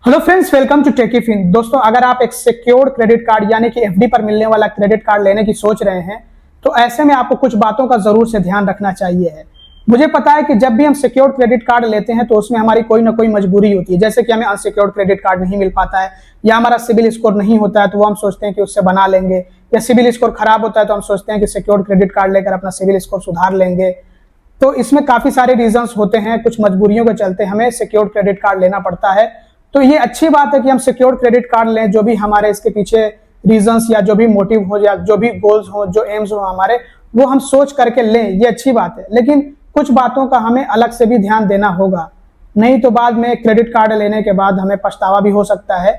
Hello friends, welcome to Techyfin. दोस्तों, अगर आप एक सिक्योर्ड क्रेडिट कार्ड यानी कि एफडी पर मिलने वाला क्रेडिट कार्ड लेने की सोच रहे हैं तो ऐसे में आपको कुछ बातों का जरूर से ध्यान रखना चाहिए है। मुझे पता है कि जब भी हम सिक्योर्ड क्रेडिट कार्ड लेते हैं तो उसमें हमारी कोई ना कोई मजबूरी होती है, जैसे कि हमें अनसिक्योर्ड क्रेडिट कार्ड नहीं मिल पाता है या हमारा सिबिल स्कोर नहीं होता है तो वो हम सोचते हैं कि उससे बना लेंगे, या सिबिल स्कोर खराब होता है तो हम सोचते हैं कि सिक्योर्ड क्रेडिट कार्ड लेकर अपना सिबिल स्कोर सुधार लेंगे। तो इसमें काफी सारे रीजंस होते हैं, कुछ मजबूरियों के चलते हमें सिक्योर्ड क्रेडिट कार्ड लेना पड़ता है। तो ये अच्छी बात है कि हम सिक्योर्ड क्रेडिट कार्ड लें, जो भी हमारे इसके पीछे रीजंस या जो भी मोटिव हो या जो भी गोल्स हो, जो एम्स हो हमारे, वो हम सोच करके लें, ये अच्छी बात है। लेकिन कुछ बातों का हमें अलग से भी ध्यान देना होगा, नहीं तो बाद में क्रेडिट कार्ड लेने के बाद हमें पछतावा भी हो सकता है।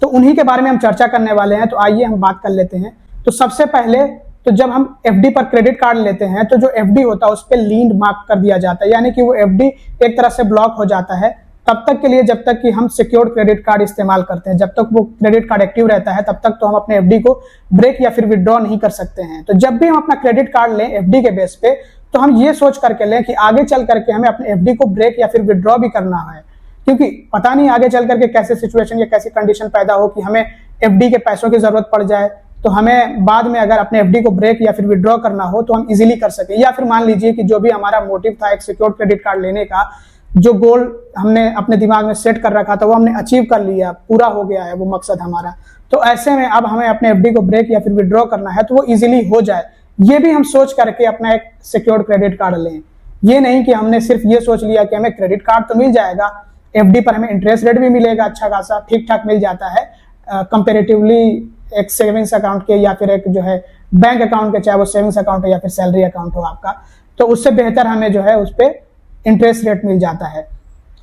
तो उन्हीं के बारे में हम चर्चा करने वाले हैं, तो आइए हम बात कर लेते हैं। तो सबसे पहले तो जब हम एफडी पर क्रेडिट कार्ड लेते हैं तो जो एफडी होता है उस पर लीन मार्क कर दिया जाता है, यानी कि वो एफडी एक तरह से ब्लॉक हो जाता है तब तक के लिए जब तक कि हम सिक्योर्ड क्रेडिट कार्ड इस्तेमाल करते हैं। जब तक वो क्रेडिट कार्ड एक्टिव रहता है तब तक तो हम अपने एफडी को ब्रेक या फिर विड्रॉ नहीं कर सकते हैं। तो जब भी हम अपना क्रेडिट कार्ड लें एफडी के बेस पे तो हम ये सोच करके लें कि आगे चल करके हमें अपने एफडी को ब्रेक या फिर विड्रॉ भी करना है, क्योंकि पता नहीं आगे चल करके कैसे सिचुएशन या कैसी कंडीशन पैदा हो कि हमें एफडी के पैसों की जरूरत पड़ जाए, तो हमें बाद में अगर अपने एफडी को ब्रेक या फिर विड्रॉ करना हो तो हम इजीली कर सके। या फिर मान लीजिए कि जो भी हमारा मोटिव था एक सिक्योर्ड क्रेडिट कार्ड लेने का, जो गोल हमने अपने दिमाग में सेट कर रखा था वो हमने अचीव कर लिया, पूरा हो गया है वो मकसद हमारा। तो ऐसे में अब हमें अपने एफडी को ब्रेक या फिर विड्रॉ करना है तो वो इजीली हो जाए, ये भी हम सोच करके अपना एक सिक्योर्ड क्रेडिट कार्ड लें। ये नहीं कि हमने सिर्फ ये सोच लिया कि हमें क्रेडिट कार्ड तो मिल जाएगा, एफडी पर हमें इंटरेस्ट रेट भी मिलेगा अच्छा खासा, ठीक ठाक मिल जाता है कंपेरेटिवली एक सेविंग्स अकाउंट के या फिर एक जो है बैंक अकाउंट के, चाहे वो सेविंग्स अकाउंट हो या फिर सैलरी अकाउंट हो आपका, तो उससे बेहतर हमें जो है उस पर इंटरेस्ट रेट मिल जाता है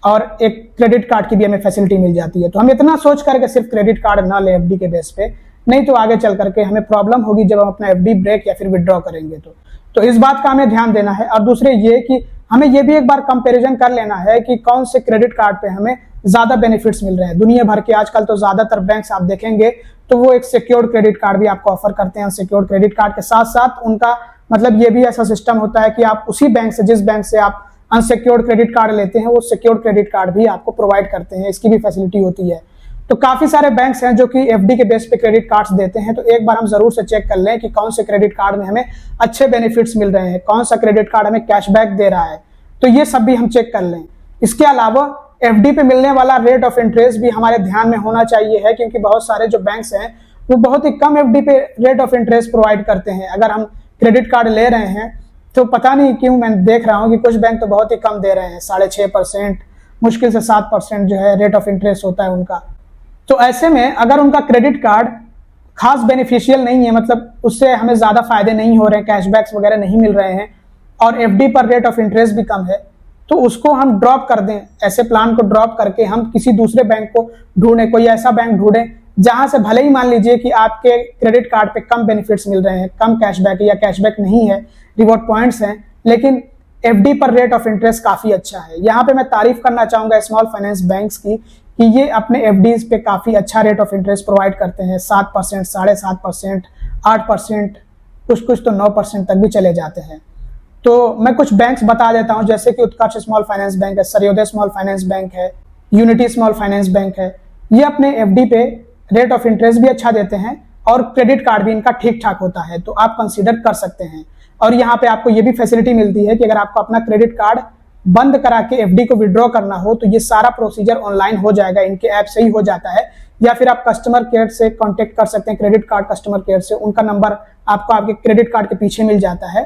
और एक क्रेडिट कार्ड की भी हमें फैसिलिटी मिल जाती है। तो हम इतना सोच करके सिर्फ क्रेडिट कार्ड ना ले एफडी के बेस पे, नहीं तो आगे चल करके हमें प्रॉब्लम होगी जब हम अपना एफडी ब्रेक या फिर विड्रॉ करेंगे। तो इस बात का हमें ध्यान देना है। और दूसरे ये कि हमें ये भी एक बार कंपैरिजन कर लेना है कि कौन से क्रेडिट कार्ड पे हमें ज्यादा बेनिफिट्स मिल रहे हैं। दुनिया भर के आजकल तो ज्यादातर बैंक्स आप देखेंगे तो वो एक सिक्योर्ड क्रेडिट कार्ड भी आपको ऑफर करते हैं। सिक्योर्ड क्रेडिट कार्ड के साथ साथ उनका मतलब ये भी ऐसा सिस्टम होता है कि आप उसी बैंक से, जिस बैंक से आप अनसिक्योर्ड क्रेडिट कार्ड लेते हैं, वो सिक्योर्ड क्रेडिट कार्ड भी आपको प्रोवाइड करते हैं, इसकी भी फैसिलिटी होती है। तो काफी सारे बैंक्स हैं जो कि एफडी के बेस पे क्रेडिट कार्ड्स देते हैं, तो एक बार हम जरूर से चेक कर लें कि कौन से क्रेडिट कार्ड में हमें अच्छे बेनिफिट्स मिल रहे हैं, कौन सा क्रेडिट कार्ड हमें कैशबैक दे रहा है, तो ये सब भी हम चेक कर लें। इसके अलावा एफडी पे मिलने वाला रेट ऑफ इंटरेस्ट भी हमारे ध्यान में होना चाहिए है, क्योंकि बहुत सारे जो बैंक्स हैं वो बहुत ही कम एफडी पे रेट ऑफ इंटरेस्ट प्रोवाइड करते हैं। अगर हम क्रेडिट कार्ड ले रहे हैं तो पता नहीं क्यों मैं देख रहा हूं कि कुछ बैंक तो बहुत ही कम दे रहे हैं, 6.5%, मुश्किल से 7% जो है रेट ऑफ इंटरेस्ट होता है उनका। तो ऐसे में अगर उनका क्रेडिट कार्ड खास बेनिफिशियल नहीं है, मतलब उससे हमें ज्यादा फायदे नहीं हो रहे हैं, कैशबैक्स वगैरह नहीं मिल रहे हैं और एफडी पर रेट ऑफ इंटरेस्ट भी कम है, तो उसको हम ड्रॉप कर दें। ऐसे प्लान को ड्रॉप करके हम किसी दूसरे बैंक को ढूंढें, कोई ऐसा बैंक ढूंढें जहां से भले ही मान लीजिए कि आपके क्रेडिट कार्ड पे कम बेनिफिट्स मिल रहे हैं, कम कैशबैक या कैशबैक नहीं है, रिवॉर्ड पॉइंट्स हैं, लेकिन एफडी पर रेट ऑफ इंटरेस्ट काफी अच्छा है। यहाँ पे मैं तारीफ करना चाहूंगा स्मॉल फाइनेंस बैंक्स की कि ये अपने एफडीज पे काफी अच्छा रेट ऑफ इंटरेस्ट प्रोवाइड करते हैं। 7%, 7.5%, 8%, कुछ तो 9% तक भी चले जाते हैं। तो मैं कुछ बैंक्स बता देता हूं, जैसे कि उत्कर्ष स्मॉल फाइनेंस बैंक है, सर्वोदय स्मॉल फाइनेंस बैंक है, यूनिटी स्मॉल फाइनेंस बैंक है। ये अपने एफडी पे रेट ऑफ इंटरेस्ट भी अच्छा देते हैं और क्रेडिट कार्ड भी इनका ठीक ठाक होता है, तो आप कंसीडर कर सकते हैं। और यहाँ पे आपको ये भी फैसिलिटी मिलती है कि अगर आपको अपना क्रेडिट कार्ड बंद करा के एफडी को विड्रॉ करना हो तो ये सारा प्रोसीजर ऑनलाइन हो जाएगा, इनके ऐप से ही हो जाता है, या फिर आप कस्टमर केयर से कांटेक्ट कर सकते हैं, क्रेडिट कार्ड कस्टमर केयर से। उनका नंबर आपको आपके क्रेडिट कार्ड के पीछे मिल जाता है,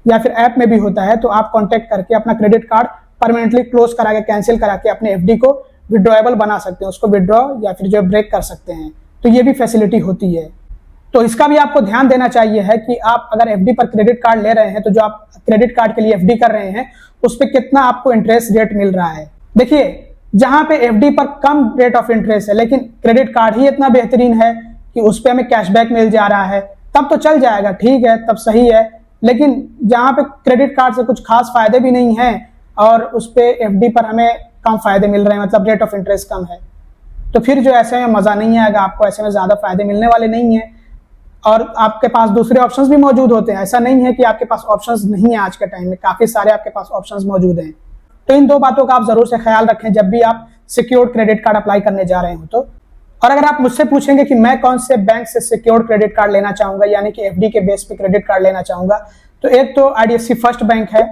या फिर ऐप में भी होता है, तो आप कांटेक्ट करके अपना क्रेडिट कार्ड परमानेंटली क्लोज करा के, कैंसिल करा के अपने एफडी को विड्रॉएबल बना सकते हैं, उसको विड्रॉ या फिर जो ब्रेक कर सकते हैं। तो ये भी फैसिलिटी होती है। तो इसका भी आपको ध्यान देना चाहिए है कि आप अगर एफडी पर क्रेडिट कार्ड ले रहे हैं तो जो आप क्रेडिट कार्ड के लिए एफडी कर रहे हैं उस पर कितना आपको इंटरेस्ट रेट मिल रहा है। देखिए, जहां पे एफडी पर कम रेट ऑफ इंटरेस्ट है लेकिन क्रेडिट कार्ड ही इतना बेहतरीन है कि उस पर हमें कैशबैक मिल जा रहा है, तब तो चल जाएगा, ठीक है, तब सही है। लेकिन जहां पे क्रेडिट कार्ड से कुछ खास फायदे भी नहीं है और उस पे एफडी पर हमें कम फायदे मिल रहे हैं, मतलब रेट ऑफ इंटरेस्ट कम है, तो फिर जो ऐसे में मजा नहीं आएगा आपको, ऐसे में ज्यादा फायदे मिलने वाले नहीं है। और आपके पास दूसरे ऑप्शंस भी मौजूद होते हैं, ऐसा नहीं है कि आपके पास ऑप्शंस नहीं है, आज के टाइम में काफी सारे आपके पास ऑप्शंस मौजूद हैं। तो इन दो बातों का आप जरूर से ख्याल रखें जब भी आप सिक्योर्ड क्रेडिट कार्ड अप्लाई करने जा रहे हो तो। और अगर आप मुझसे पूछेंगे कि मैं कौन से बैंक से सिक्योर्ड क्रेडिट कार्ड लेना चाहूंगा, यानी कि एफडी के बेस पे क्रेडिट कार्ड लेना चाहूंगा, तो एक तो आईडीएफसी फर्स्ट बैंक है।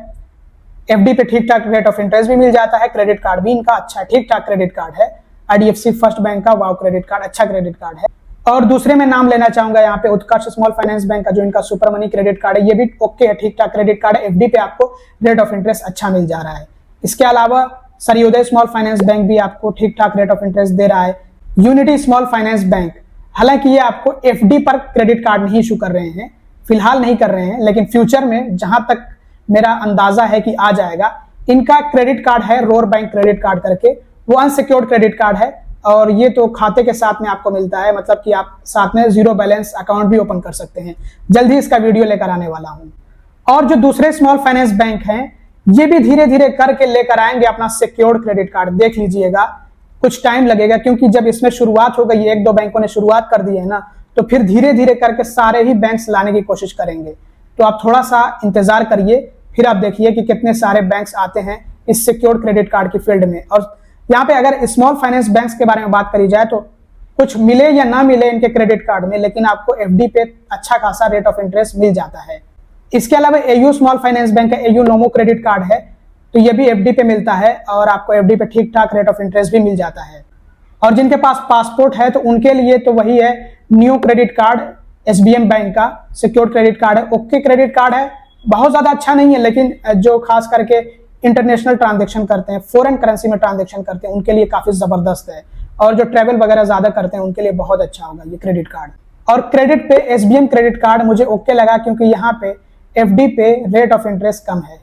एफडी पे ठीक ठाक रेट ऑफ इंटरेस्ट भी मिल जाता है, क्रेडिट कार्ड भी इनका अच्छा है, ठीक ठाक क्रेडिट कार्ड है। आईडीएफसी फर्स्ट बैंक का वाव क्रेडिट कार्ड, अच्छा क्रेडिट कार्ड है। और दूसरे में नाम लेना चाहूंगा यहाँ पे उत्कर्ष स्मॉल फाइनेंस बैंक का, जो इनका सुपर मनी क्रेडिट कार्ड है, ये भी ओके है, ठीक ठाक क्रेडिट कार्ड है। एफडी पे आपको रेट ऑफ इंटरेस्ट अच्छा मिल जा रहा है। इसके अलावा सर्वोदय स्मॉल फाइनेंस बैंक भी आपको ठीक ठाक रेट ऑफ इंटरेस्ट दे रहा है। यूनिटी स्मॉल फाइनेंस बैंक, हालांकि ये आपको एफडी पर क्रेडिट कार्ड नहीं इशू कर रहे हैं, फिलहाल नहीं कर रहे हैं, लेकिन फ्यूचर में जहां तक मेरा अंदाजा है कि आ जाएगा। इनका क्रेडिट कार्ड है रोर बैंक क्रेडिट कार्ड करके, वो अनसिक्योर्ड क्रेडिट कार्ड है और ये तो खाते के साथ में आपको मिलता है, मतलब कि आप साथ में जीरो बैलेंस अकाउंट भी ओपन कर सकते हैं। जल्द ही इसका वीडियो लेकर आने वाला हूं। और जो दूसरे स्मॉल फाइनेंस बैंक हैं, ये भी धीरे धीरे करके लेकर आएंगे अपना सिक्योर्ड क्रेडिट कार्ड, देख लीजिएगा। कुछ टाइम लगेगा क्योंकि जब इसमें शुरुआत हो गई, एक दो बैंकों ने शुरुआत कर दी है ना, तो फिर धीरे धीरे करके सारे ही बैंक्स लाने की कोशिश करेंगे। तो आप थोड़ा सा इंतजार करिए, फिर आप देखिए कि कितने सारे बैंक्स आते हैं इस सिक्योर्ड क्रेडिट कार्ड की फील्ड में। और यहाँ पे अगर स्मॉल फाइनेंस बैंक्स के बारे में बात करी जाए तो कुछ मिले या ना मिले इनके क्रेडिट कार्ड में, लेकिन आपको एफडी पे अच्छा खासा रेट ऑफ इंटरेस्ट मिल जाता है। इसके अलावा एयू स्मॉल फाइनेंस बैंक का एयू नोमो क्रेडिट कार्ड है, तो ये भी एफडी पे मिलता है और आपको एफडी पे ठीक ठाक रेट ऑफ इंटरेस्ट भी मिल जाता है। और जिनके पास पासपोर्ट है तो उनके लिए तो वही है new credit card, SBM bank का सिक्योर्ड क्रेडिट कार्ड है, ओके क्रेडिट कार्ड है, बहुत ज्यादा अच्छा नहीं है, लेकिन जो खास करके इंटरनेशनल ट्रांजैक्शन करते हैं, फॉरेन करेंसी में ट्रांजैक्शन करते हैं, उनके लिए काफी जबरदस्त है। और जो ट्रैवल वगैरह ज्यादा करते हैं उनके लिए बहुत अच्छा होगा ये क्रेडिट कार्ड। और क्रेडिट पे एसबीएम क्रेडिट कार्ड मुझे ओके लगा, क्योंकि यहाँ पे एफडी पे रेट ऑफ इंटरेस्ट कम है।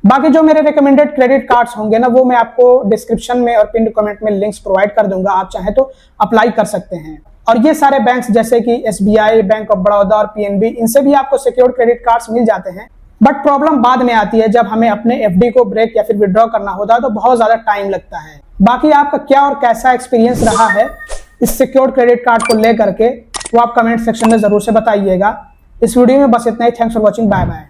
बाकी जो मेरे रिकमेंडेड क्रेडिट कार्ड्स होंगे ना, वो मैं आपको डिस्क्रिप्शन में और पिन कमेंट में लिंक्स प्रोवाइड कर दूंगा, आप चाहे तो अप्लाई कर सकते हैं। और ये सारे बैंक्स जैसे कि एसबीआई, बैंक ऑफ बड़ौदा और पीएनबी, इनसे भी आपको सिक्योर्ड क्रेडिट कार्ड्स मिल जाते हैं। बट प्रॉब्लम बाद में आती है, जब हमें अपने एफडी को ब्रेक या फिर विड्रॉ करना होता है तो बहुत ज्यादा टाइम लगता है। बाकी आपका क्या और कैसा एक्सपीरियंस रहा है इस सिक्योर्ड क्रेडिट कार्ड को लेकर के, वो आप कमेंट सेक्शन में जरूर से बताइएगा। इस वीडियो में बस इतना ही। Thanks for watching, bye bye.